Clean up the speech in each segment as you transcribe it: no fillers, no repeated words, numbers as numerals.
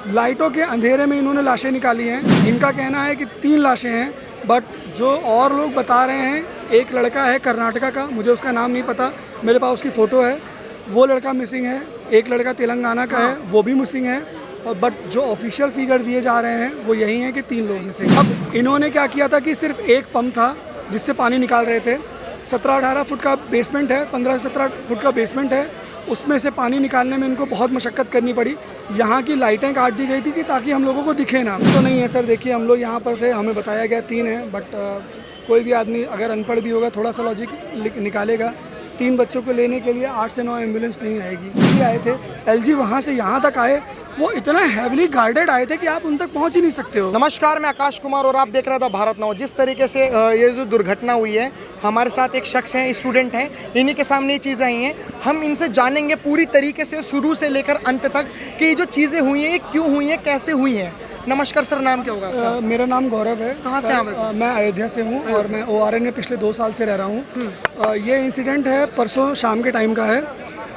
लाइटों के अंधेरे में इन्होंने लाशें निकाली हैं। इनका कहना है कि 3 लाशें हैं, बट जो और लोग बता रहे हैं, एक लड़का है कर्नाटका का, मुझे उसका नाम नहीं पता, मेरे पास उसकी फ़ोटो है, वो लड़का मिसिंग है। एक लड़का तेलंगाना का है, वो भी मिसिंग है। और बट जो ऑफिशियल फिगर दिए जा रहे हैं वो यही हैं कि 3 लोग मिसिंग। अब इन्होंने क्या किया था कि सिर्फ एक पंप था जिससे पानी निकाल रहे थे। 17-18 फुट का बेसमेंट है, 15-17 फुट का बेसमेंट है, उसमें से पानी निकालने में इनको बहुत मशक्क़त करनी पड़ी। यहाँ की लाइटें काट दी गई थी कि ताकि हम लोगों को दिखे ना। तो नहीं है सर, देखिए हम लोग यहाँ पर थे, हमें बताया गया 3 हैं, बट कोई भी आदमी अगर अनपढ़ भी होगा, थोड़ा सा लॉजिक निकालेगा। 3 बच्चों को लेने के लिए 8 से 9 एम्बुलेंस नहीं आएगी। जी आए थे एलजी, वहाँ से यहाँ तक आए, वो इतना हैविली गार्डेड आए थे कि आप उन तक पहुँच ही नहीं सकते हो। नमस्कार, मैं आकाश कुमार और आप देख रहे थे भारत नाउ। जिस तरीके से ये जो दुर्घटना हुई है, हमारे साथ एक शख्स हैं, स्टूडेंट हैं, इन्हीं के सामने ये चीज़ें आई हैं। हम इनसे जानेंगे पूरी तरीके से शुरू से लेकर अंत तक कि ये जो चीज़ें हुई हैं ये क्यों हुई हैं, कैसे हुई हैं। नमस्कार सर, नाम क्या होगा आपका? मेरा नाम गौरव है। कहाँ से हैं? मैं अयोध्या से हूँ और मैं ORN में पिछले 2 साल से रह रहा हूँ। ये इंसिडेंट है परसों शाम के टाइम का है।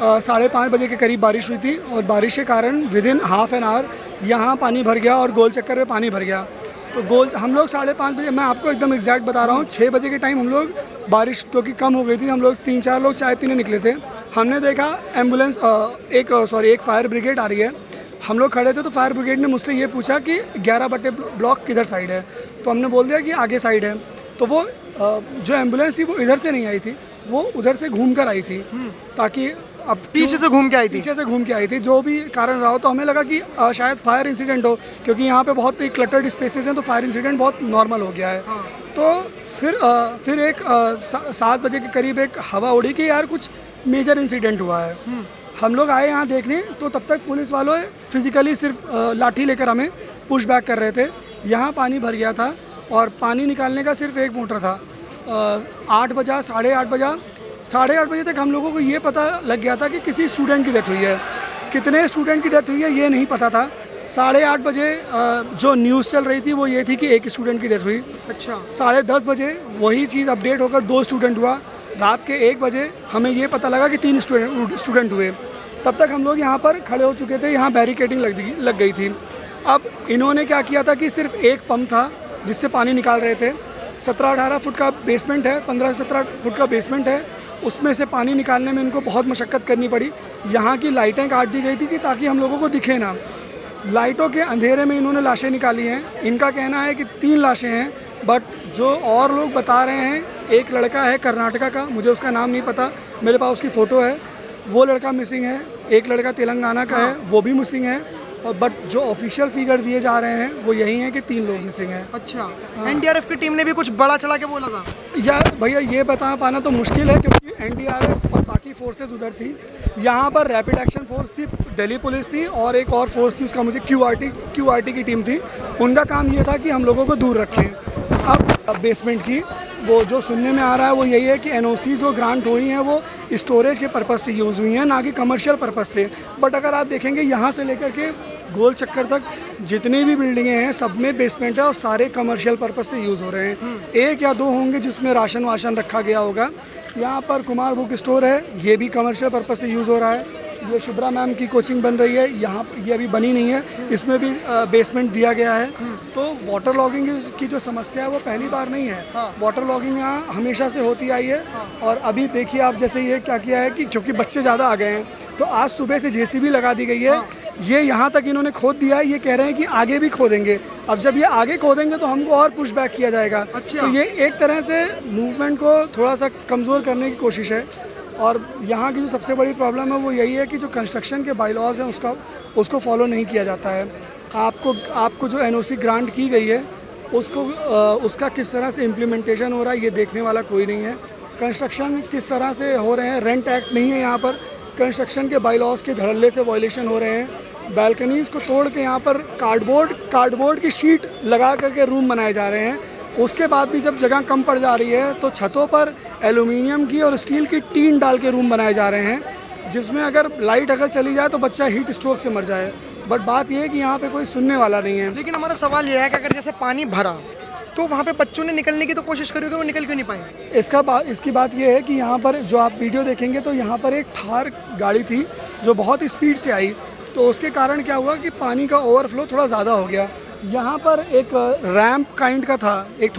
5:30 बजे के करीब बारिश हुई थी और बारिश के कारण विदिन हाफ एन आवर यहाँ पानी भर गया और गोल चक्कर में पानी भर गया। तो हम लोग 5:30 बजे, मैं आपको एकदम एग्जैक्ट बता रहा हूँ, 6 बजे के टाइम हम लोग, बारिश क्योंकि कम हो गई थी, हम लोग 3-4 लोग चाय पीने निकले थे। हमने देखा एम्बुलेंस एक फायर ब्रिगेड आ रही है। हम लोग खड़े थे तो फायर ब्रिगेड ने मुझसे ये पूछा कि 11 बटे ब्लॉक किधर साइड है, तो हमने बोल दिया कि आगे साइड है। तो वो जो एम्बुलेंस थी वो इधर से नहीं आई थी, वो उधर से घूम कर आई थी, ताकि अब पीछे से घूम के आई थी। पीछे से घूम के आई थी, जो भी कारण रहा हो। तो हमें लगा कि शायद फायर इंसिडेंट हो, क्योंकि यहाँ पे बहुत ही क्लटर्ड स्पेसेस हैं, तो फायर इंसिडेंट बहुत नॉर्मल हो गया है। तो फिर एक 7 बजे के करीब एक हवा उड़ी कि यार कुछ मेजर इंसिडेंट हुआ है। हम लोग आए यहाँ देखने, तो तब तक पुलिस वालों फिजिकली सिर्फ लाठी लेकर हमें पुश बैक कर रहे थे। यहाँ पानी भर गया था और पानी निकालने का सिर्फ एक मोटर था। 8 बजा, 8:30 बजे तक हम लोगों को ये पता लग गया था कि किसी स्टूडेंट की डेथ हुई है। कितने स्टूडेंट की डेथ हुई है ये नहीं पता था। 8:30 बजे जो न्यूज़ चल रही थी वो ये थी कि एक स्टूडेंट की डेथ हुई। अच्छा। 10:30 बजे वही चीज़ अपडेट होकर 2 स्टूडेंट हुआ। रात के 1 बजे हमें ये पता लगा कि 3 स्टूडेंट हुए। तब तक हम लोग यहाँ पर खड़े हो चुके थे, यहाँ बैरिकेडिंग लग गई थी। अब इन्होंने क्या किया था कि सिर्फ एक पंप था जिससे पानी निकाल रहे थे। 17-18 फुट का बेसमेंट है, 15-17 फुट का बेसमेंट है, उसमें से पानी निकालने में इनको बहुत मशक्क़त करनी पड़ी। यहाँ की लाइटें काट दी गई थी कि ताकि हम लोगों को दिखे ना। लाइटों के अंधेरे में इन्होंने लाशें निकाली हैं। इनका कहना है कि 3 लाशें हैं, बट जो और लोग बता रहे हैं, एक लड़का है कर्नाटका का, मुझे उसका नाम नहीं पता, मेरे पास उसकी फ़ोटो है, वो लड़का मिसिंग है। एक लड़का तेलंगाना का है, वो भी मिसिंग है। और बट जो ऑफिशियल फिगर दिए जा रहे हैं वो यही हैं कि 3 लोग मिसिंग हैं। अच्छा। NDRF की टीम ने भी कुछ बड़ा चढ़ा के बोला था? या भैया ये बता पाना तो मुश्किल है, क्योंकि NDRF और बाकी फोर्सेस उधर थी। यहाँ पर रैपिड एक्शन फोर्स थी, दिल्ली पुलिस थी, और एक और फोर्स थी, उसका मुझे QRT की टीम थी। उनका काम ये था कि हम लोगों को दूर रखें। अब बेसमेंट की वो जो सुनने में आ रहा है वो यही है कि NOC जो ग्रांट हुई हैं वो स्टोरेज के पर्पज़ से यूज़ हुई हैं, ना कि कमर्शियल पर्पज़ से। बट अगर आप देखेंगे यहाँ से लेकर के गोल चक्कर तक जितनी भी बिल्डिंगें हैं सब में बेसमेंट है और सारे कमर्शियल पर्पज़ से यूज़ हो रहे हैं। 1 या 2 होंगे जिसमें राशन वाशन रखा गया होगा। यहाँ पर कुमार बुक स्टोर है, ये भी कमर्शियल पर्पज़ से यूज़ हो रहा है। ये शुभ्रा मैम की कोचिंग बन रही है, यहाँ ये अभी बनी नहीं है, इसमें भी बेसमेंट दिया गया है। तो वाटर लॉगिंग की जो समस्या है वो पहली बार नहीं है। वाटर लॉगिंग यहाँ हमेशा से होती आई है। और अभी देखिए आप, जैसे ये क्या किया है कि क्योंकि बच्चे ज़्यादा आ गए हैं, तो आज सुबह से JCB लगा दी गई है। ये यहाँ तक इन्होंने खोद दिया है, ये कह रहे हैं कि आगे भी खोदेंगे। अब जब ये आगे खोदेंगे तो हमको और पुश बैक किया जाएगा। अच्छा। तो ये एक तरह से मूवमेंट को थोड़ा सा कमज़ोर करने की कोशिश है। और यहाँ की जो सबसे बड़ी प्रॉब्लम है वो यही है कि जो कंस्ट्रक्शन के बायलॉज हैं उसको फॉलो नहीं किया जाता है। आपको जो NOC ग्रांट की गई है उसका किस तरह से इम्प्लीमेंटेशन हो रहा है ये देखने वाला कोई नहीं है। कंस्ट्रक्शन किस तरह से हो रहे हैं, रेंट एक्ट नहीं है यहाँ पर, कंस्ट्रक्शन के बायलॉज के धड़ल्ले से वायलेशन हो रहे हैं। बैल्कनीज़ को तोड़ के यहाँ पर कार्डबोर्ड की शीट लगा करके रूम बनाए जा रहे हैं। उसके बाद भी जब जगह कम पड़ जा रही है तो छतों पर एल्युमिनियम की और स्टील की टीन डाल के रूम बनाए जा रहे हैं, जिसमें अगर लाइट चली जाए तो बच्चा हीट स्ट्रोक से मर जाए। बट बात यह है कि यहाँ पे कोई सुनने वाला नहीं है। लेकिन हमारा सवाल यह है कि अगर जैसे पानी भरा तो वहाँ पे बच्चों ने निकलने की तो कोशिश करी होगी, वो निकल क्यों नहीं पाए? इसकी बात यह है कि यहाँ पर जो आप वीडियो देखेंगे तो यहाँ पर एक थार गाड़ी थी जो बहुत स्पीड से आई, तो उसके कारण क्या हुआ कि पानी का ओवरफ्लो थोड़ा ज़्यादा हो गया। यहाँ पर एक रैंप काइंड का था, एक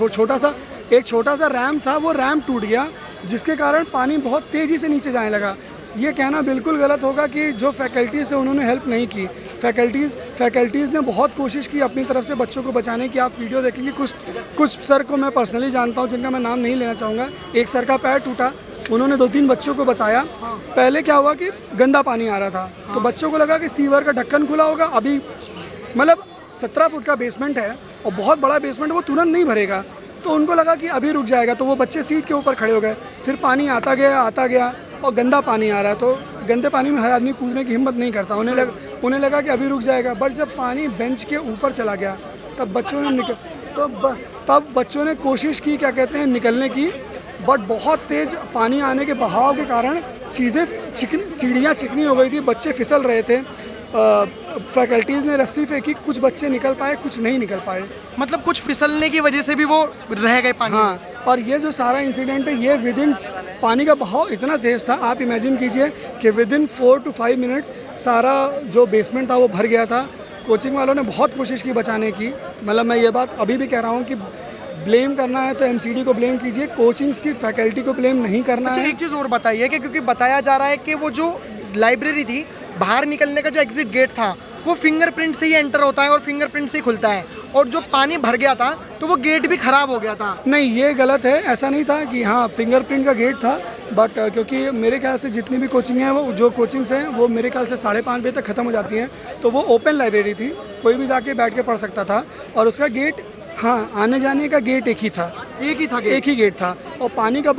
छोटा सा रैंप था, वो रैंप टूट गया, जिसके कारण पानी बहुत तेज़ी से नीचे जाने लगा। ये कहना बिल्कुल गलत होगा कि जो फैकल्टीज़ है उन्होंने हेल्प नहीं की। फैकल्टीज़ ने बहुत कोशिश की अपनी तरफ से बच्चों को बचाने की। आप वीडियो देखेंगे, कुछ सर को मैं पर्सनली जानता हूँ, जिनका मैं नाम नहीं लेना चाहूँगा। एक सर का पैर टूटा, उन्होंने 2-3 बच्चों को बताया। पहले क्या हुआ कि गंदा पानी आ रहा था, तो बच्चों को लगा कि सीवर का ढक्कन खुला होगा। अभी मतलब 17 फुट का बेसमेंट है और बहुत बड़ा बेसमेंट, वो तुरंत नहीं भरेगा, तो उनको लगा कि अभी रुक जाएगा, तो वो बच्चे सीट के ऊपर खड़े हो गए। फिर पानी आता गया और गंदा पानी आ रहा है, तो गंदे पानी में हर आदमी कूदने की हिम्मत नहीं करता। उन्हें लगा कि अभी रुक जाएगा, बट जब पानी बेंच के ऊपर चला गया तब बच्चों ने कोशिश की, क्या कहते हैं, निकलने की, बट बहुत तेज़ पानी आने के बहाव के कारण सीढ़ियाँ चिकनी हो गई थी, बच्चे फिसल रहे थे। फैकल्टीज़ ने रस्सी फेंकी, कुछ बच्चे निकल पाए, कुछ नहीं निकल पाए। मतलब कुछ फिसलने की वजह से भी वो रह गए पानी। हाँ, और ये जो सारा इंसिडेंट है, ये विदिन, पानी का बहाव इतना तेज़ था, आप इमेजिन कीजिए कि विदिन 4 to 5 मिनट्स सारा जो बेसमेंट था वो भर गया था। कोचिंग वालों ने बहुत कोशिश की बचाने की। मतलब मैं ये बात अभी भी कह रहा हूँ कि ब्लेम करना है तो एमसीडी को ब्लेम कीजिए, कोचिंग्स की फैकल्टी को ब्लेम नहीं करना है। एक चीज़ और बताइए कि क्योंकि बताया जा रहा है कि वो जो लाइब्रेरी थी, बाहर निकलने का जो एग्जिट गेट था वो फिंगरप्रिंट से ही एंटर होता है और फिंगरप्रिंट से ही खुलता है, और जो पानी भर गया था तो वो गेट भी ख़राब हो गया था। नहीं, ये गलत है, ऐसा नहीं था कि हाँ फिंगरप्रिंट का गेट था, बट क्योंकि मेरे ख्याल से जितनी भी कोचिंग हैं, वो जो कोचिंग्स हैं वो मेरे ख्याल से 5:30 बजे तक ख़त्म हो जाती हैं, तो वो ओपन लाइब्रेरी थी, कोई भी जाके बैठ के पढ़ सकता था। और उसका गेट, हाँ, आने जाने का गेट एक ही गेट था। और पानी का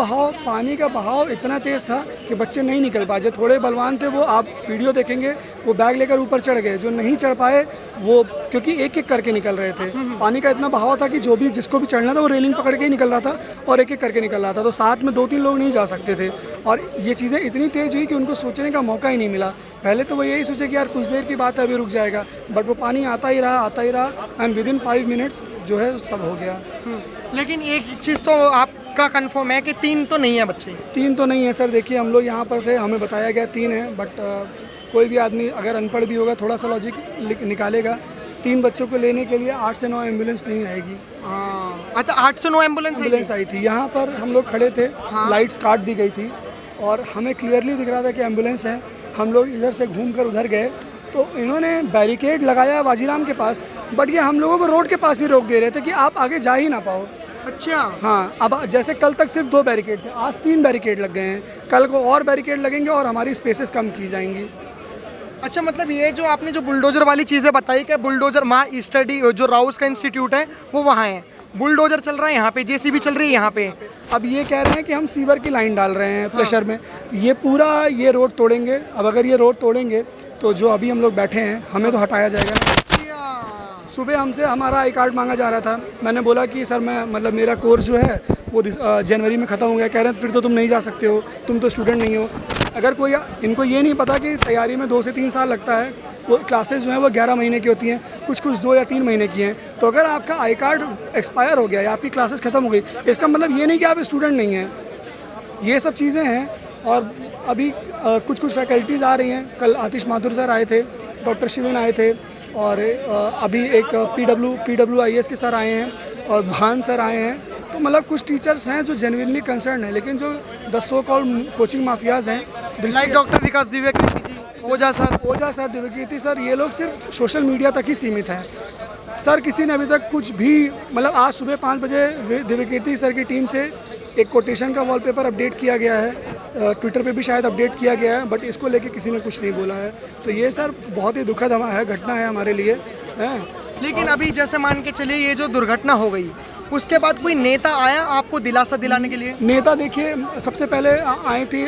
बहाव इतना तेज़ था कि बच्चे नहीं निकल पाए। जो थोड़े बलवान थे वो, आप वीडियो देखेंगे, वो बैग लेकर ऊपर चढ़ गए। जो नहीं चढ़ पाए वो, क्योंकि एक एक करके निकल रहे थे, पानी का इतना बहाव था कि जिसको भी चढ़ना था वो रेलिंग पकड़ के ही निकल रहा था और एक एक करके निकल रहा था। तो साथ में 2-3 लोग नहीं जा सकते थे, और ये चीज़ें इतनी तेज़ हुई कि उनको सोचने का मौका ही नहीं मिला। पहले तो वो यही सोचे कि यार कुछ देर की बात है, अभी रुक जाएगा, बट वो पानी आता ही रहा, एंड विदिन 5 मिनट्स जो है सब हो गया। लेकिन एक चीज़ तो आपका कंफर्म है कि 3 तो नहीं है बच्चे। 3 तो नहीं है सर। देखिए, हम लोग यहाँ पर थे, हमें बताया गया 3 है, बट कोई भी आदमी अगर अनपढ़ भी होगा, थोड़ा सा लॉजिक निकालेगा, 3 बच्चों को लेने के लिए 8 से 9 एम्बुलेंस नहीं आएगी। अच्छा, 8 से 9 एम्बुलेंस आई थी। यहाँ पर हम लोग खड़े थे, लाइट्स काट दी गई थी और हमें क्लियरली दिख रहा था कि एम्बुलेंस है। हम लोग इधर से घूमकर उधर गए, तो इन्होंने बैरिकेड लगाया वाजीराम के पास, बट ये हम लोगों को रोड के पास ही रोक दे रहे थे कि आप आगे जा ही ना पाओ। अच्छा। हाँ, अब जैसे कल तक सिर्फ 2 बैरिकेड थे, आज 3 बैरिकेड लग गए हैं, कल को और बैरिकेड लगेंगे और हमारी स्पेसेस कम की जाएंगी। अच्छा, मतलब ये जो आपने जो बुलडोजर वाली चीज़ें बताई कि बुलडोजर वहाँ स्टडी जो राउस का इंस्टीट्यूट है वो वहाँ है, बुलडोजर चल रहा है यहाँ पे, जेसीबी चल रही है यहाँ पे। अब ये कह रहे हैं कि हम सीवर की लाइन डाल रहे हैं प्रेशर में, ये पूरा ये रोड तोड़ेंगे। अब अगर ये रोड तोड़ेंगे तो जो अभी हम लोग बैठे हैं हमें तो हटाया जाएगा ना। सुबह हमसे हमारा आई कार्ड मांगा जा रहा था, मैंने बोला कि सर मैं, मतलब मेरा कोर्स जो है वो जनवरी में ख़त्म हो गया। कह रहे हैं फिर तो तुम नहीं जा सकते हो, तुम तो स्टूडेंट नहीं हो। अगर कोई, इनको ये नहीं पता कि तैयारी में 2 से 3 साल लगता है, क्लासेस जो हैं वो 11 महीने की होती हैं, कुछ 2 या 3 महीने की हैं। तो अगर आपका आई कार्ड एक्सपायर हो गया या आपकी क्लासेस ख़त्म हो गई, इसका मतलब ये नहीं कि आप स्टूडेंट नहीं हैं। ये सब चीज़ें हैं। और अभी कुछ फैकल्टीज़ आ रही हैं। कल आतिश माथुर सर आए थे, डॉक्टर शिवेन आए थे, और अभी एक PWIS के सर आए हैं और भान सर आए हैं। तो मतलब कुछ टीचर्स हैं जो जेन्युइनली कंसर्न है, लेकिन जो 10 सो कॉल कोचिंग माफियाज़ हैं, लाइक डॉक्टर विकास दिव्यकीर्ति जी, ओझा सर, दिव्यकीर्ति सर, ये लोग सिर्फ सोशल मीडिया तक ही सीमित हैं। सर किसी ने अभी तक कुछ भी, मतलब आज सुबह 5 बजे दिव्यकीर्ति सर की टीम से एक कोटेशन का वॉलपेपर अपडेट किया गया है, ट्विटर पे भी शायद अपडेट किया गया है, बट इसको लेके किसी ने कुछ नहीं बोला है। तो ये सर बहुत ही दुखद घटना है हमारे लिए है। लेकिन अभी जैसे मान के चलिए ये जो दुर्घटना हो गई, उसके बाद कोई नेता आया आपको दिलासा दिलाने के लिए? नेता देखिए, सबसे पहले आई थी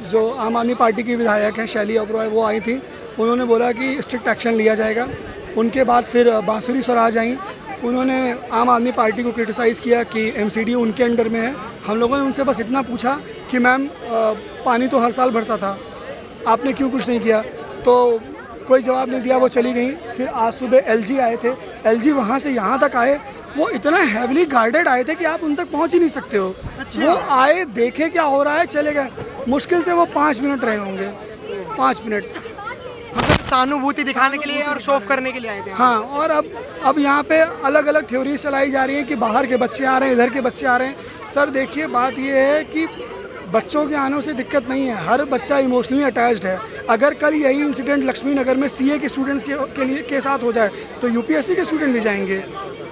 जो आम आदमी पार्टी की विधायक हैं शैली ओबरॉय, वो आई थी, उन्होंने बोला कि स्ट्रिक्ट एक्शन लिया जाएगा। उनके बाद फिर बांसुरी स्वराज आई, उन्होंने आम आदमी पार्टी को क्रिटिसाइज़ किया कि एमसीडी उनके अंडर में है। हम लोगों ने उनसे बस इतना पूछा कि मैम पानी तो हर साल भरता था, आपने क्यों कुछ नहीं किया? तो कोई जवाब नहीं दिया, वो चली गई। फिर आज सुबह LG आए थे, LG वहाँ से यहाँ तक आए, वो इतना हैविली गार्डेड आए थे कि आप उन तक पहुँच ही नहीं सकते हो। अच्छा। वो आए, देखे क्या हो रहा है, चले गए। मुश्किल से वो 5 मिनट रहे होंगे, 5 मिनट। मतलब सहानुभूति दिखाने के लिए और शो ऑफ करने के लिए आए थे। हाँ, और अब यहाँ पे अलग अलग थ्योरीज चलाई जा रही हैं कि बाहर के बच्चे आ रहे हैं, इधर के बच्चे आ रहे हैं। सर देखिए, बात ये है कि बच्चों के आने से दिक्कत नहीं है, हर बच्चा इमोशनली अटैच्ड है। अगर कल यही इंसिडेंट लक्ष्मी नगर में सीए के स्टूडेंट्स के साथ हो जाए तो यूपीएससी के स्टूडेंट भी जाएंगे।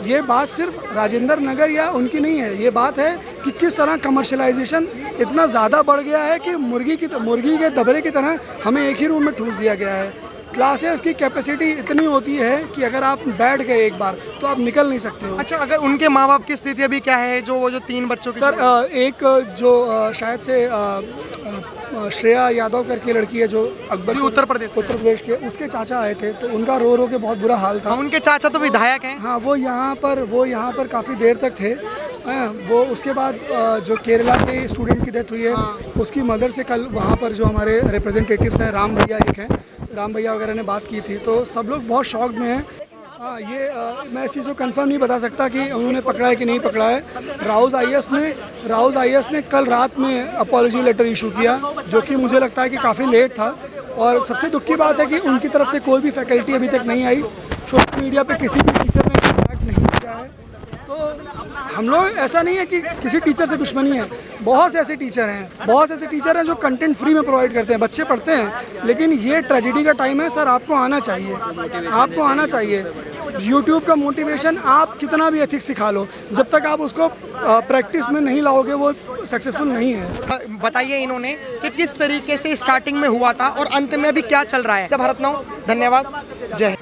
ये बात सिर्फ राजेंद्र नगर या उनकी नहीं है, ये बात है कि किस तरह कमर्शलाइजेशन इतना ज़्यादा बढ़ गया है कि मुर्गी के दबरे की तरह हमें एक ही रूम में ठूस दिया गया है। क्लासेस की कैपेसिटी इतनी होती है कि अगर आप बैठ गए एक बार तो आप निकल नहीं सकते हो। अच्छा, अगर उनके माँ बाप की स्थिति अभी क्या है, जो वो जो 3 बच्चों की? सर एक जो शायद से श्रेया यादव करके लड़की है जो अकबर उत्तर प्रदेश के, उसके चाचा आए थे तो उनका रो के बहुत बुरा हाल था। उनके चाचा तो विधायक हैं। हाँ, वो यहाँ पर काफ़ी देर तक थे। वो उसके बाद जो केरला के स्टूडेंट की डेथ हुई है, उसकी मदर से कल वहाँ पर जो हमारे रिप्रेजेंटेटिव्स हैं, राम भैया एक हैं, राम भैया वगैरह ने बात की थी, तो सब लोग बहुत शॉक्ड में हैं। हाँ, ये मैं इस चीज़ को कंफर्म नहीं बता सकता कि उन्होंने पकड़ा है कि नहीं पकड़ा है। राउज़ आईएएस ने कल रात में अपॉलजी लेटर इशू किया, जो कि मुझे लगता है कि काफ़ी लेट था। और सबसे दुख की बात है कि उनकी तरफ से कोई भी फैकल्टी अभी तक नहीं आई, सोशल मीडिया पे किसी भी टीचर ने कॉन्टैक्ट नहीं किया है। तो हम लोग, ऐसा नहीं है कि किसी टीचर से दुश्मनी है, बहुत से ऐसे टीचर हैं जो कंटेंट फ्री में प्रोवाइड करते हैं, बच्चे पढ़ते हैं। लेकिन ये ट्रेजेडी का टाइम है सर, आपको आना चाहिए। यूट्यूब का मोटिवेशन आप कितना भी एथिक्स सिखा लो, जब तक आप उसको प्रैक्टिस में नहीं लाओगे वो सक्सेसफुल नहीं है। बताइए इन्होंने कि किस तरीके से स्टार्टिंग में हुआ था और अंत में अभी क्या चल रहा है। भारत नाउ, धन्यवाद, जय हिंद।